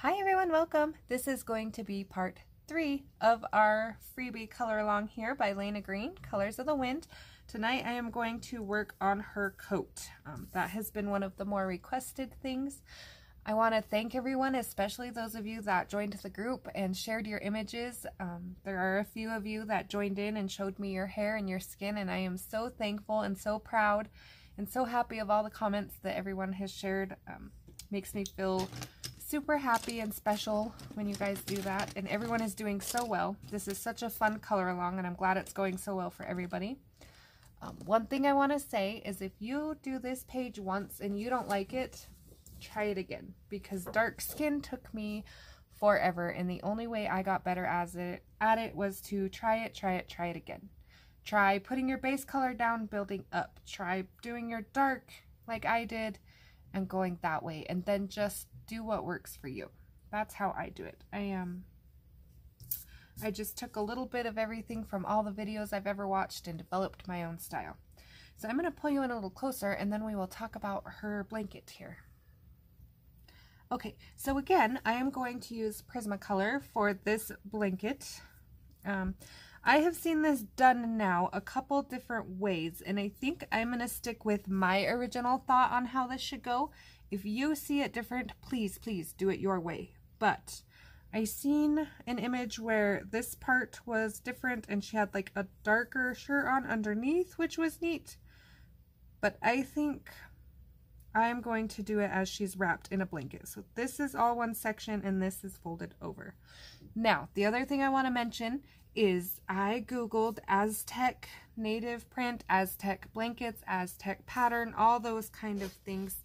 Hi everyone, welcome. This is going to be part 3 of our freebie color along here by Lana Green, Colors of the Wind. Tonight I am going to work on her coat. That has been one of the more requested things. I want to thank everyone, especially those of you that joined the group and shared your images. There are a few of you that joined in and showed me your hair and your skin, and I am so thankful and so proud and so happy of all the comments that everyone has shared. Makes me feel super happy and special when you guys do that, and everyone is doing so well. This is such a fun color along, and I'm glad it's going so well for everybody. One thing I want to say is if you do this page once and you don't like it, try it again, because dark skin took me forever, and the only way I got better at it was to try it again. Try putting your base color down, building up. Try doing your dark like I did and going that way, and then just do what works for you. That's how I do it. I just took a little bit of everything from all the videos I've ever watched and developed my own style. So I'm going to pull you in a little closer, and then we will talk about her blanket here. Okay, so again, I am going to use Prismacolor for this blanket. I have seen this done now a couple different ways, and I think I'm going to stick with my original thought on how this should go. If you see it different, please do it your way. But I seen an image where this part was different and she had like a darker shirt on underneath, which was neat. But I think I'm going to do it as she's wrapped in a blanket. So this is all one section and this is folded over. Now, the other thing I want to mention is I Googled Aztec native print, Aztec blankets, Aztec pattern, all those kind of things,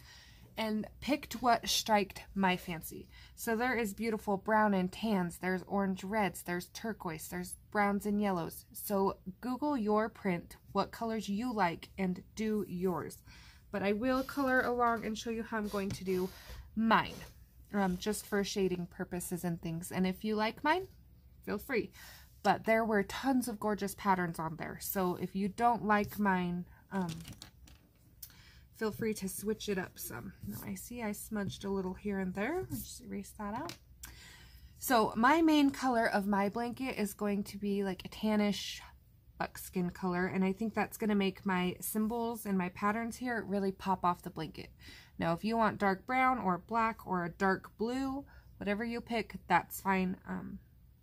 and picked what striked my fancy. So there is beautiful brown and tans, there's orange reds, there's turquoise, there's browns and yellows. So Google your print, what colors you like, and do yours. But I will color along and show you how I'm going to do mine, just for shading purposes and things. And if you like mine, feel free. But there were tons of gorgeous patterns on there. So if you don't like mine, feel free to switch it up some. Now I see I smudged a little here and there. I'll just erase that out. So my main color of my blanket is going to be like a tannish buckskin color, and I think that's going to make my symbols and my patterns here really pop off the blanket. Now if you want dark brown or black or a dark blue, whatever you pick, that's fine.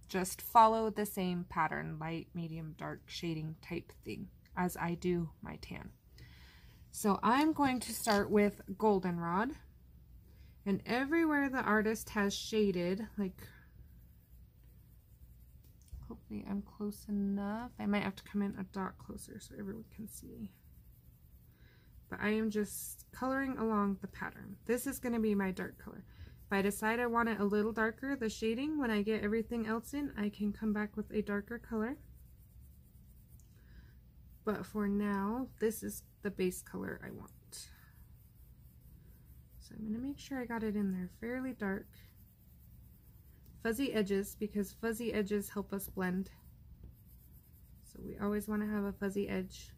Just follow the same pattern, light, medium, dark shading type thing as I do my tan. So I'm going to start with Goldenrod, and everywhere the artist has shaded, like, hopefully I'm close enough. I might have to come in a dot closer so everyone can see. But I am just coloring along the pattern. This is going to be my dark color. If I decide I want it a little darker, the shading, when I get everything else in, I can come back with a darker color. But for now, this is the base color I want. So I'm going to make sure I got it in there fairly dark. Fuzzy edges, because fuzzy edges help us blend. So we always want to have a fuzzy edge.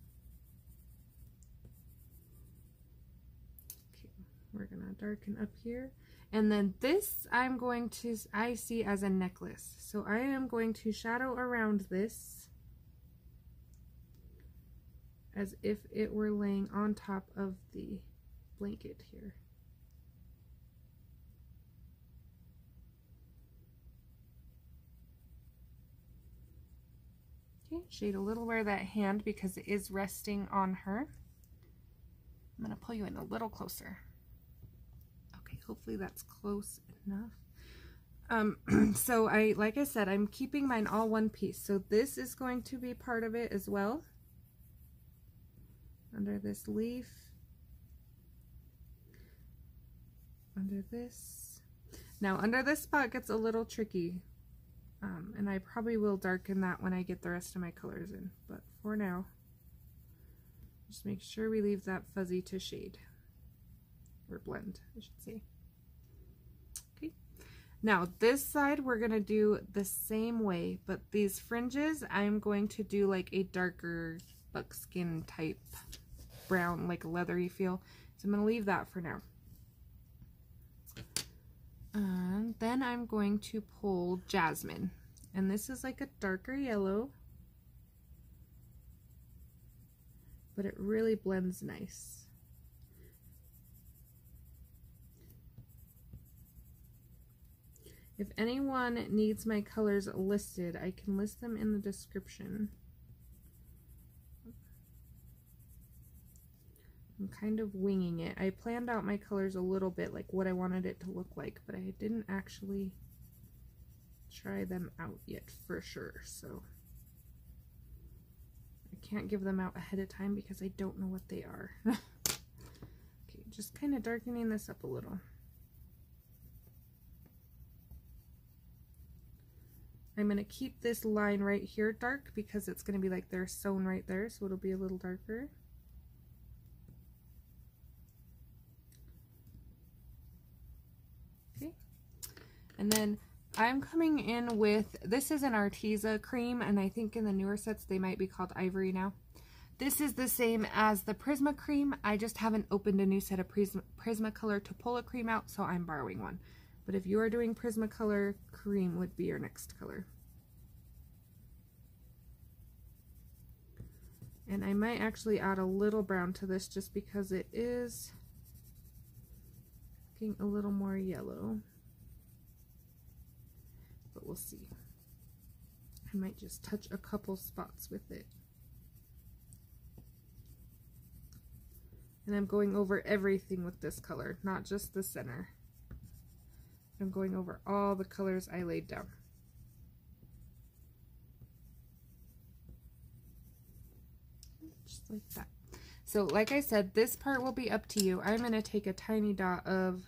Okay, we're going to darken up here. And then this I see as a necklace. So I am going to shadow around this as if it were laying on top of the blanket here. Okay, shade a little where that hand, because it is resting on her. I'm going to pull you in a little closer. Okay, hopefully that's close enough. So like I said, I'm keeping mine all one piece. So this is going to be part of it as well. Under this leaf, under this. Now under this spot gets a little tricky, and I probably will darken that when I get the rest of my colors in, but for now, just make sure we leave that fuzzy to shade, or blend, I should say. Okay, now this side we're going to do the same way, but these fringes I'm going to do like a darker buckskin type brown, like a leathery feel. So I'm going to leave that for now. And then I'm going to pull Jasmine. And this is like a darker yellow, but it really blends nice. If anyone needs my colors listed, I can list them in the description. I'm kind of winging it. I planned out my colors a little bit, like what I wanted it to look like, but I didn't actually try them out yet for sure, so I can't give them out ahead of time because I don't know what they are. Okay, just kind of darkening this up a little. I'm going to keep this line right here dark because it's going to be like they're sewn right there, so it'll be a little darker. Okay, and then I'm coming in with, this is an Arteza Cream, and I think in the newer sets they might be called Ivory now. This is the same as the Prisma Cream. I just haven't opened a new set of Prismacolor to pull a cream out, so I'm borrowing one. But if you are doing Prismacolor, cream would be your next color. And I might actually add a little brown to this just because it is looking a little more yellow. But we'll see. I might just touch a couple spots with it. And I'm going over everything with this color, not just the center. I'm going over all the colors I laid down. Just like that. So like I said, this part will be up to you. I'm going to take a tiny dot of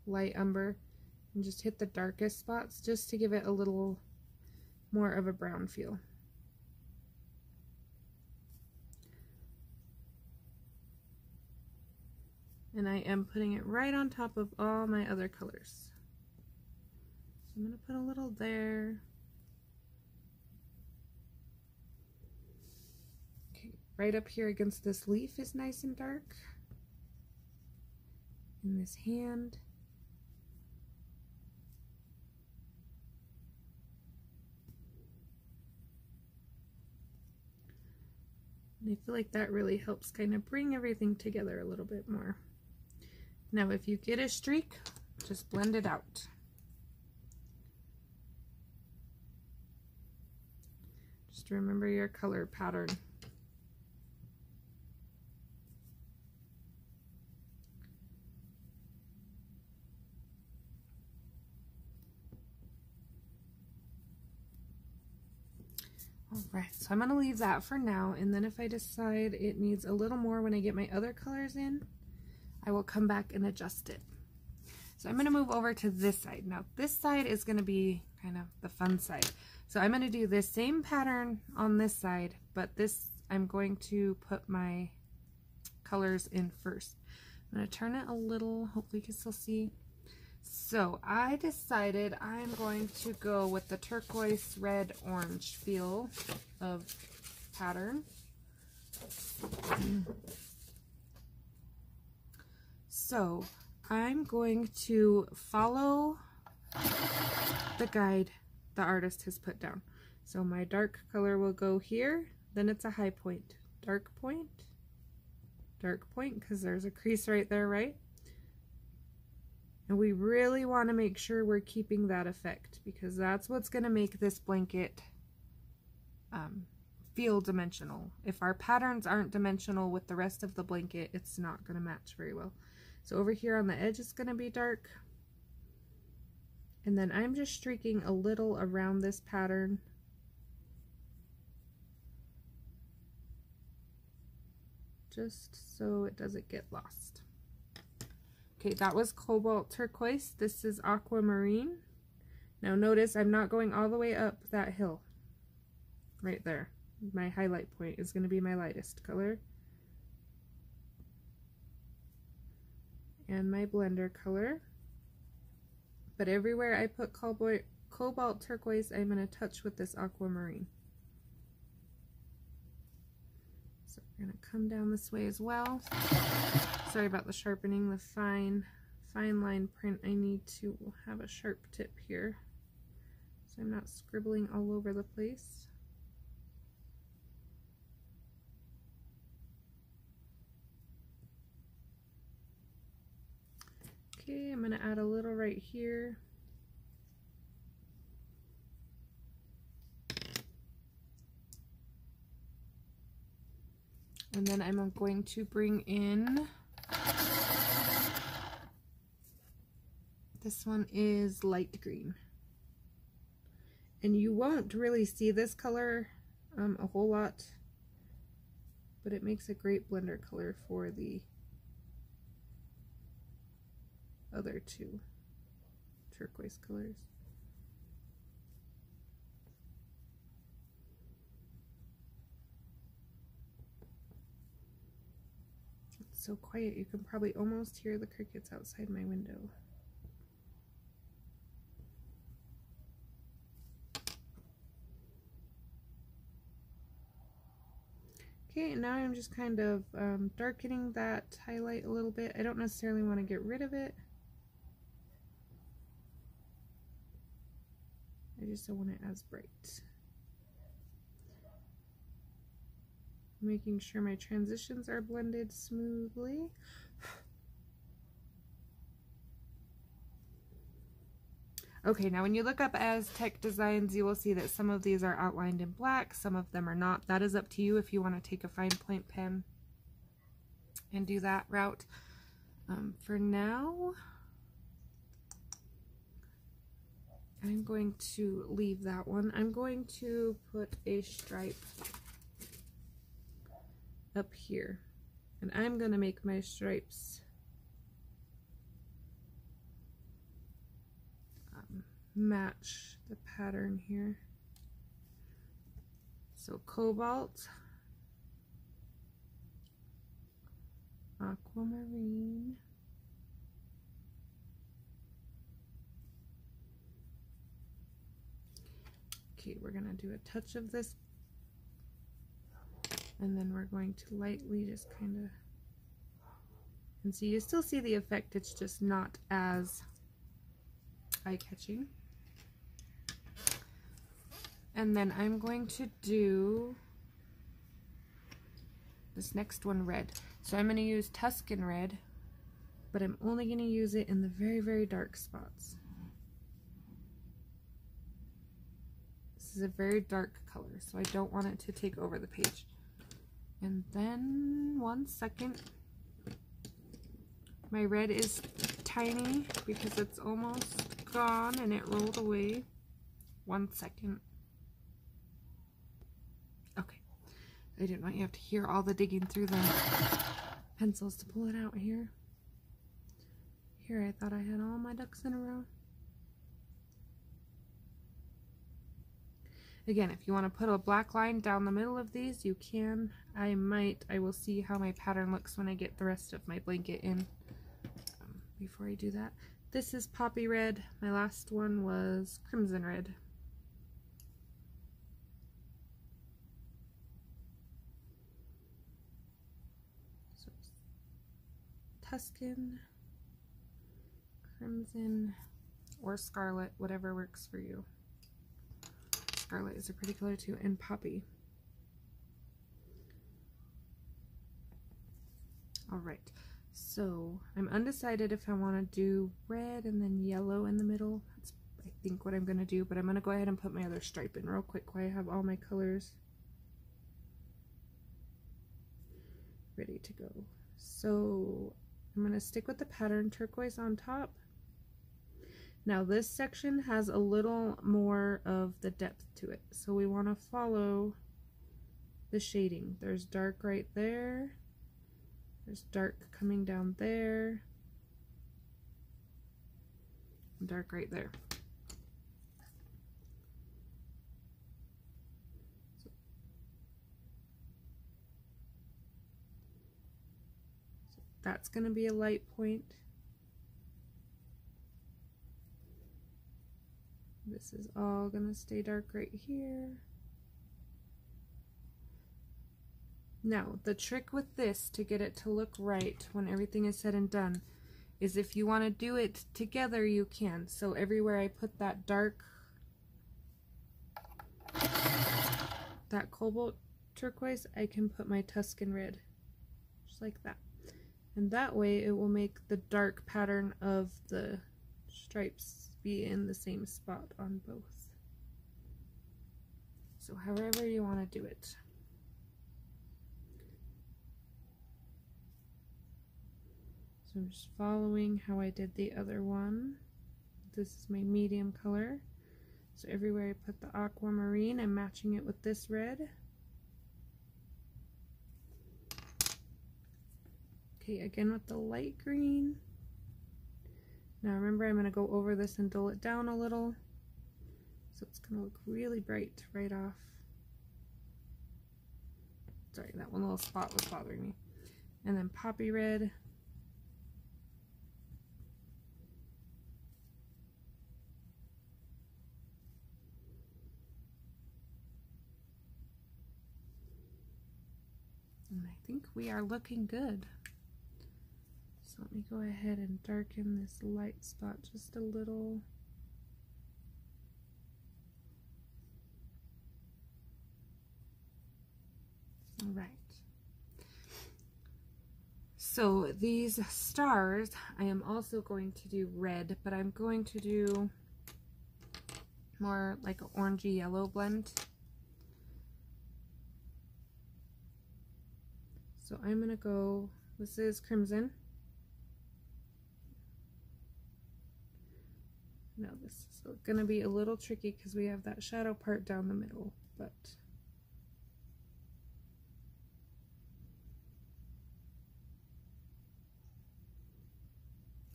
light umber and just hit the darkest spots just to give it a little more of a brown feel. And I am putting it right on top of all my other colors. So I'm going to put a little there. Okay, right up here against this leaf is nice and dark. And this hand. And I feel like that really helps kind of bring everything together a little bit more. Now if you get a streak, just blend it out. Just remember your color pattern. Alright, so I'm going to leave that for now, and then if I decide it needs a little more when I get my other colors in, I will come back and adjust it. So I'm going to move over to this side. Now this side is going to be kind of the fun side. So I'm going to do this same pattern on this side, but this I'm going to put my colors in first. I'm going to turn it a little, hopefully you can still see. So I decided I'm going to go with the turquoise, red, orange feel of pattern. So I'm going to follow the guide the artist has put down. So my dark color will go here, then it's a high point, dark point, because there's a crease right there, right? And we really want to make sure we're keeping that effect because that's what's going to make this blanket feel dimensional. If our patterns aren't dimensional with the rest of the blanket, it's not going to match very well. So over here on the edge it's going to be dark. And then I'm just streaking a little around this pattern. Just so it doesn't get lost. Okay, that was cobalt turquoise. This is aquamarine. Now notice I'm not going all the way up that hill. Right there. My highlight point is going to be my lightest color. And my blender color. But everywhere I put cobalt turquoise, I'm going to touch with this aquamarine. So we're going to come down this way as well. Sorry about the sharpening, the fine fine line print, I need to have a sharp tip here so I'm not scribbling all over the place. Okay, I'm going to add a little right here. And then I'm going to bring in, this one is light green. And you won't really see this color a whole lot, but it makes a great blender color for the other two turquoise colors. So quiet, you can probably almost hear the crickets outside my window. Okay, now I'm just kind of darkening that highlight a little bit. I don't necessarily want to get rid of it. I just don't want it as bright. Making sure my transitions are blended smoothly. Okay, now when you look up Aztec designs, you will see that some of these are outlined in black, some of them are not. That is up to you if you want to take a fine point pen and do that route. For now, I'm going to leave that one. I'm going to put a stripe up here, and I'm going to make my stripes match the pattern here. So cobalt, aquamarine, okay, we're gonna do a touch of this, and then we're going to lightly just kind of, and so you still see the effect, it's just not as eye-catching. And then I'm going to do this next one red. So I'm going to use Tuscan red, but I'm only going to use it in the very, very dark spots. This is a very dark color, so I don't want it to take over the page. And then, one second. My red is tiny because it's almost gone and it rolled away. 1 second. Okay. I didn't want you to have to hear all the digging through the pencils to pull it out here. Here, I thought I had all my ducks in a row. Again, if you want to put a black line down the middle of these, you can. I will see how my pattern looks when I get the rest of my blanket in. Before I do that, this is poppy red. My last one was crimson red. So Tuscan, crimson, or scarlet, whatever works for you. Scarlet is a pretty color too, and poppy. All right. So I'm undecided if I want to do red and then yellow in the middle. That's I think what I'm going to do, but I'm going to go ahead and put my other stripe in real quick while I have all my colors ready to go. So I'm going to stick with the pattern turquoise on top. Now this section has a little more of the depth to it, so we want to follow the shading. There's dark right there. There's dark coming down there, and dark right there. So that's going to be a light point. This is all going to stay dark right here. Now, the trick with this to get it to look right when everything is said and done is if you want to do it together, you can. So everywhere I put that dark, that cobalt turquoise, I can put my Tuscan red, just like that. And that way it will make the dark pattern of the stripes be in the same spot on both. So however you want to do it. So I'm just following how I did the other one. This is my medium color. So everywhere I put the aquamarine, I'm matching it with this red. Okay, again with the light green. Now remember, I'm going to go over this and dull it down a little. So it's going to look really bright right off. Sorry, that one little spot was bothering me. And then poppy red. And I think we are looking good. So let me go ahead and darken this light spot just a little. All right. So these stars, I am also going to do red, but I'm going to do more like an orangey yellow blend. So I'm going to go, this is crimson. Now this is going to be a little tricky because we have that shadow part down the middle, but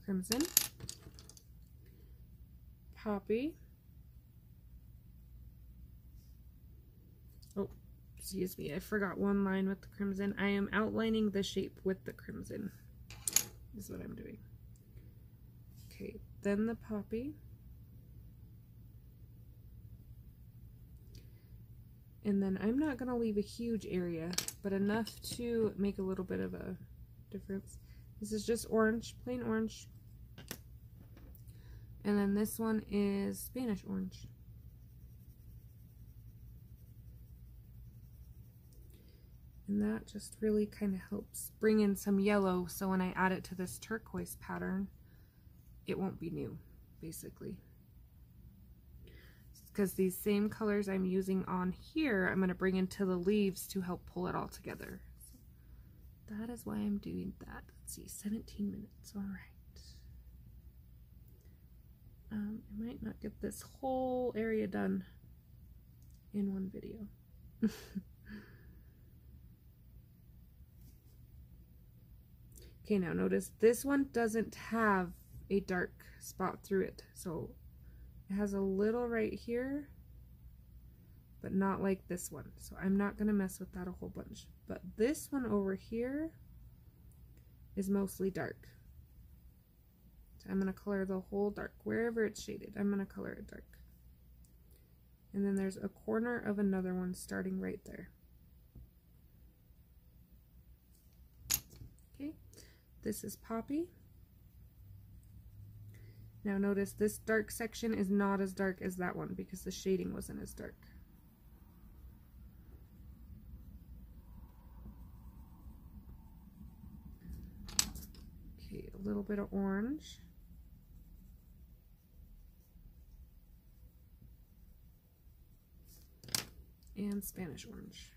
crimson, poppy, oh, excuse me, I forgot one line with the crimson. I am outlining the shape with the crimson, is what I'm doing. Okay, then the poppy. And then I'm not going to leave a huge area, but enough to make a little bit of a difference. This is just orange, plain orange. And then this one is Spanish orange. And that just really kind of helps bring in some yellow, so when I add it to this turquoise pattern, it won't be new, basically. Because these same colors I'm using on here, I'm going to bring into the leaves to help pull it all together. So that is why I'm doing that. Let's see, 17 minutes, all right. I might not get this whole area done in one video. Okay, now notice this one doesn't have a dark spot through it, so it has a little right here, but not like this one. So I'm not going to mess with that a whole bunch. But this one over here is mostly dark. So I'm going to color the whole dark. Wherever it's shaded, I'm going to color it dark. And then there's a corner of another one starting right there. Okay, this is poppy. Now notice this dark section is not as dark as that one because the shading wasn't as dark. Okay, a little bit of orange. And Spanish orange.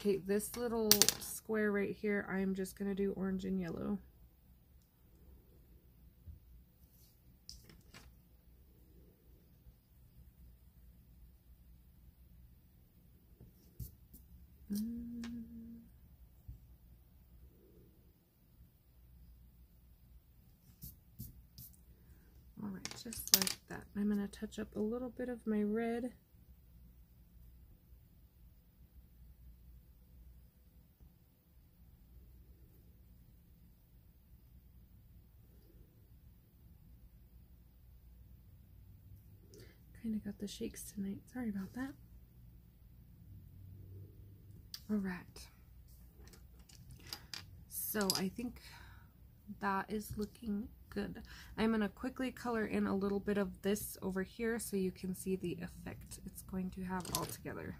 Okay, this little square right here, I'm just going to do orange and yellow. All right, just like that. I'm going to touch up a little bit of my red. Kind of got the shakes tonight. Sorry about that. All right. So I think that is looking good. I'm going to quickly color in a little bit of this over here so you can see the effect it's going to have all together.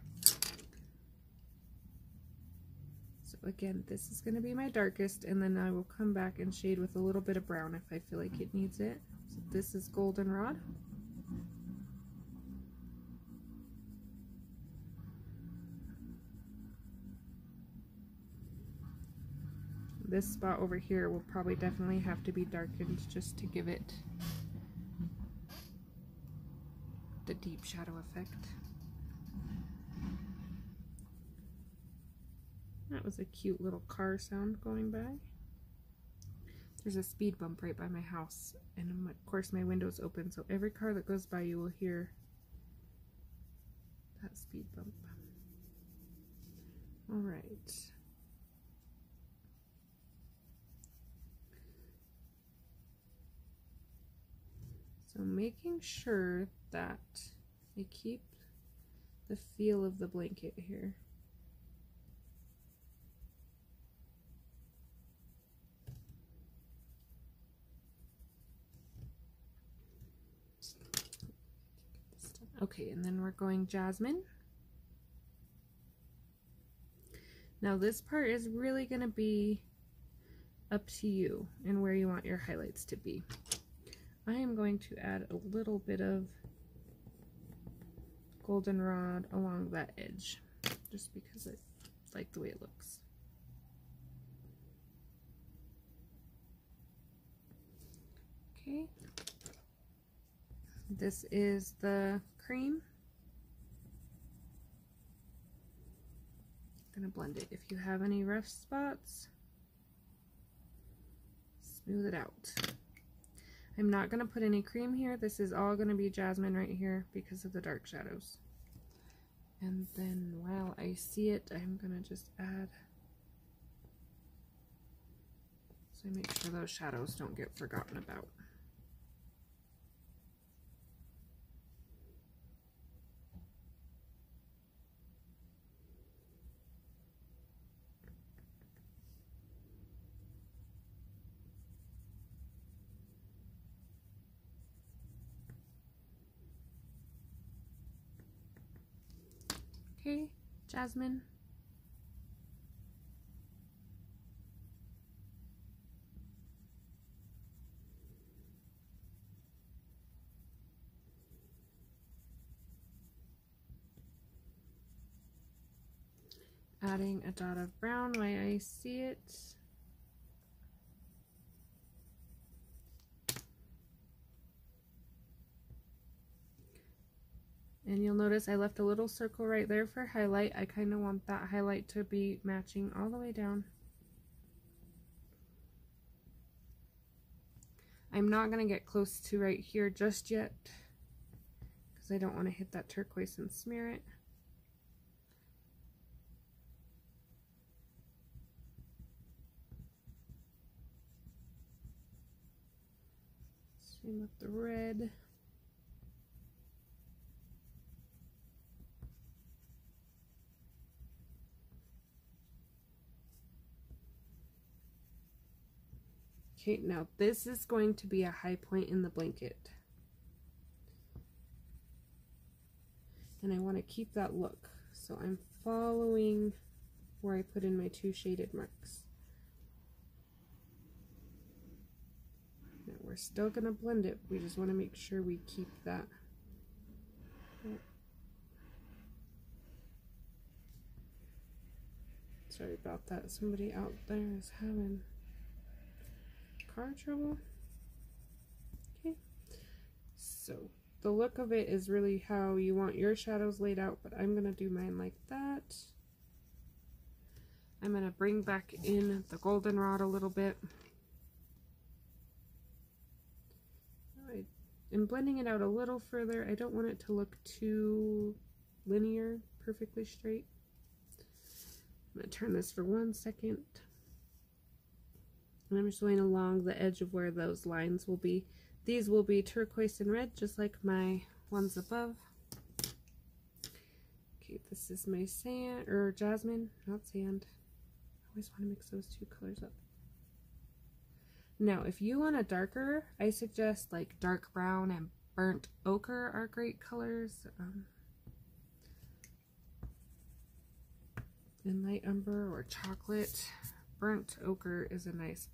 So again, this is going to be my darkest, and then I will come back and shade with a little bit of brown if I feel like it needs it. So this is Goldenrod. This spot over here will probably definitely have to be darkened just to give it the deep shadow effect. That was a cute little car sound going by. There's a speed bump right by my house, and of course my window's open, so every car that goes by you will hear that speed bump. All right. So making sure that I keep the feel of the blanket here. Okay, and then we're going Jasmine. Now this part is really going to be up to you and where you want your highlights to be. I am going to add a little bit of Goldenrod along that edge, just because I like the way it looks. Okay. This is the cream. I'm gonna blend it. If you have any rough spots, smooth it out. I'm not gonna put any cream here. This is all gonna be Jasmine right here because of the dark shadows. And then while I see it, I'm gonna just add, so I make sure those shadows don't get forgotten about. Okay, Jasmine. Adding a dot of brown while I see it. And you'll notice I left a little circle right there for highlight. I kind of want that highlight to be matching all the way down. I'm not going to get close to right here just yet because I don't want to hit that turquoise and smear it. Same with the red. Okay, now this is going to be a high point in the blanket. And I want to keep that look. So I'm following where I put in my two shaded marks. Now we're still going to blend it. We just want to make sure we keep that. Sorry about that. Somebody out there is having car trouble. Okay, so the look of it is really how you want your shadows laid out, but I'm gonna do mine like that. I'm gonna bring back in the Goldenrod a little bit. I'm blending it out a little further. I don't want it to look too linear, perfectly straight. I'm gonna turn this for 1 second. And I'm just going along the edge of where those lines will be. These will be turquoise and red, just like my ones above. Okay, this is my sand, or jasmine, not sand. I always want to mix those two colors up. Now, if you want a darker, I suggest like dark brown and burnt ochre are great colors. And light umber or chocolate. Burnt ochre is a nice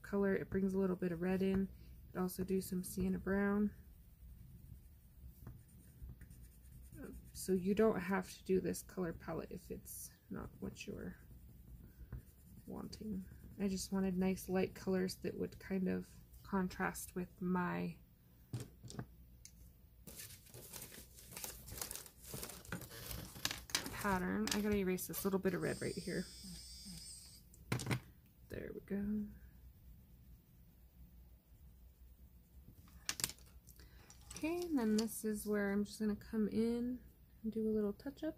color. It brings a little bit of red in. You could also do some sienna brown. So you don't have to do this color palette if it's not what you're wanting. I just wanted nice light colors that would kind of contrast with my pattern. I gotta erase this little bit of red right here. There we go. Okay, and then this is where I'm just gonna come in and do a little touch up.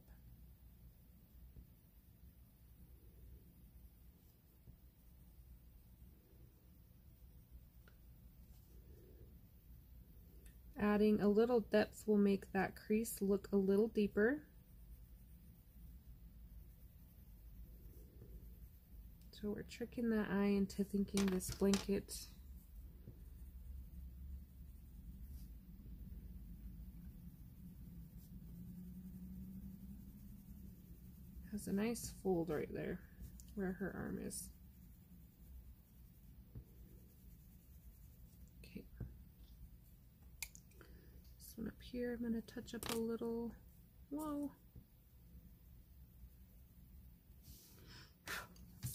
Adding a little depth will make that crease look a little deeper. So we're tricking that eye into thinking this blanket has a nice fold right there where her arm is. Okay. This one up here, I'm going to touch up a little. Whoa.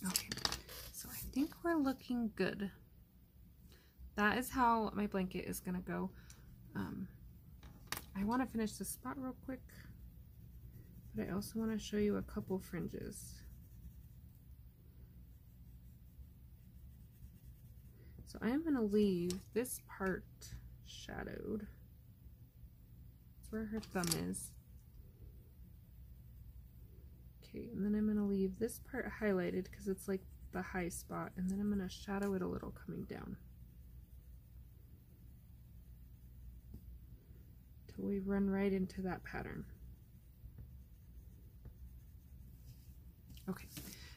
Okay, so I think we're looking good. That is how my blanket is going to go. I want to finish this spot real quick, but I also want to show you a couple fringes. So I am going to leave this part shadowed. That's where her thumb is. Okay, and then I'm going to leave this part highlighted because it's like the high spot, and then I'm going to shadow it a little coming down till we run right into that pattern. Okay,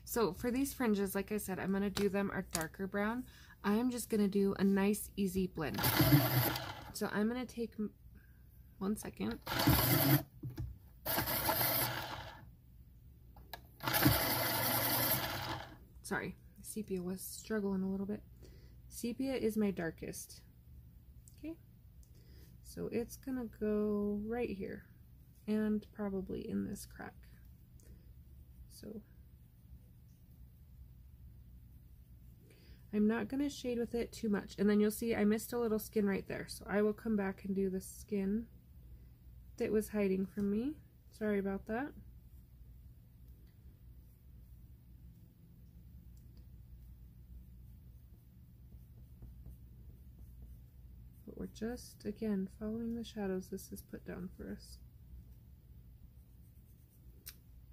so for these fringes, like I said, I'm going to do them a darker brown. I'm just going to do a nice easy blend. So I'm going to take, 1 second. Sorry, sepia was struggling a little bit. Sepia is my darkest. Okay, so it's gonna go right here and probably in this crack. So I'm not gonna shade with it too much, and then you'll see I missed a little skin right there, so I will come back and do the skin that was hiding from me. Sorry about that. We're just, again, following the shadows this is put down for us.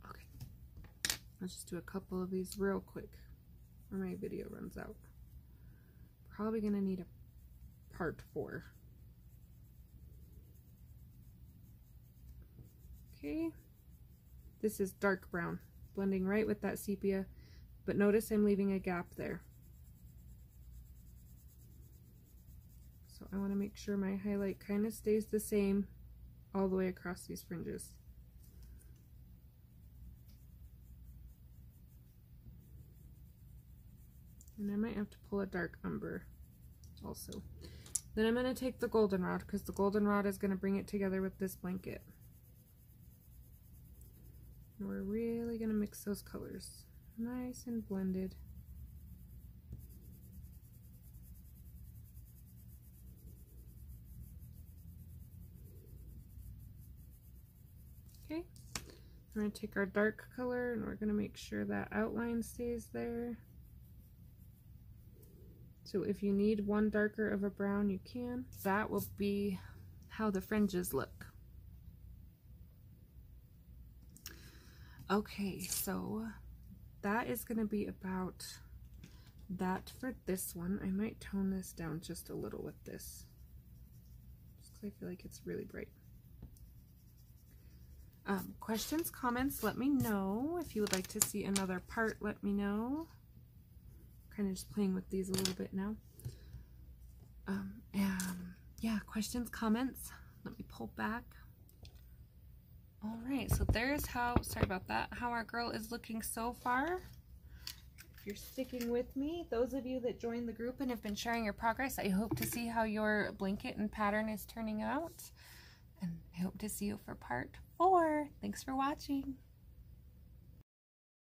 Okay, let's just do a couple of these real quick or my video runs out. Probably gonna need a part 4. Okay, this is dark brown, blending right with that sepia, but notice I'm leaving a gap there. So I want to make sure my highlight kind of stays the same all the way across these fringes. And I might have to pull a dark umber also. Then I'm going to take the goldenrod, because the goldenrod is going to bring it together with this blanket. And we're really going to mix those colors nice and blended. Okay, we're going to take our dark color and we're going to make sure that outline stays there. So if you need one darker of a brown, you can. That will be how the fringes look. Okay, so that is going to be about that for this one. I might tone this down just a little with this, just because I feel like it's really bright. Questions, comments, let me know. If you would like to see another part, let me know. Kind of just playing with these a little bit now. Yeah, questions, comments. Let me pull back. All right, so there's how, sorry about that, how our girl is looking so far. If you're sticking with me, those of you that joined the group and have been sharing your progress, I hope to see how your blanket and pattern is turning out. And I hope to see you for part 4. Thanks for watching.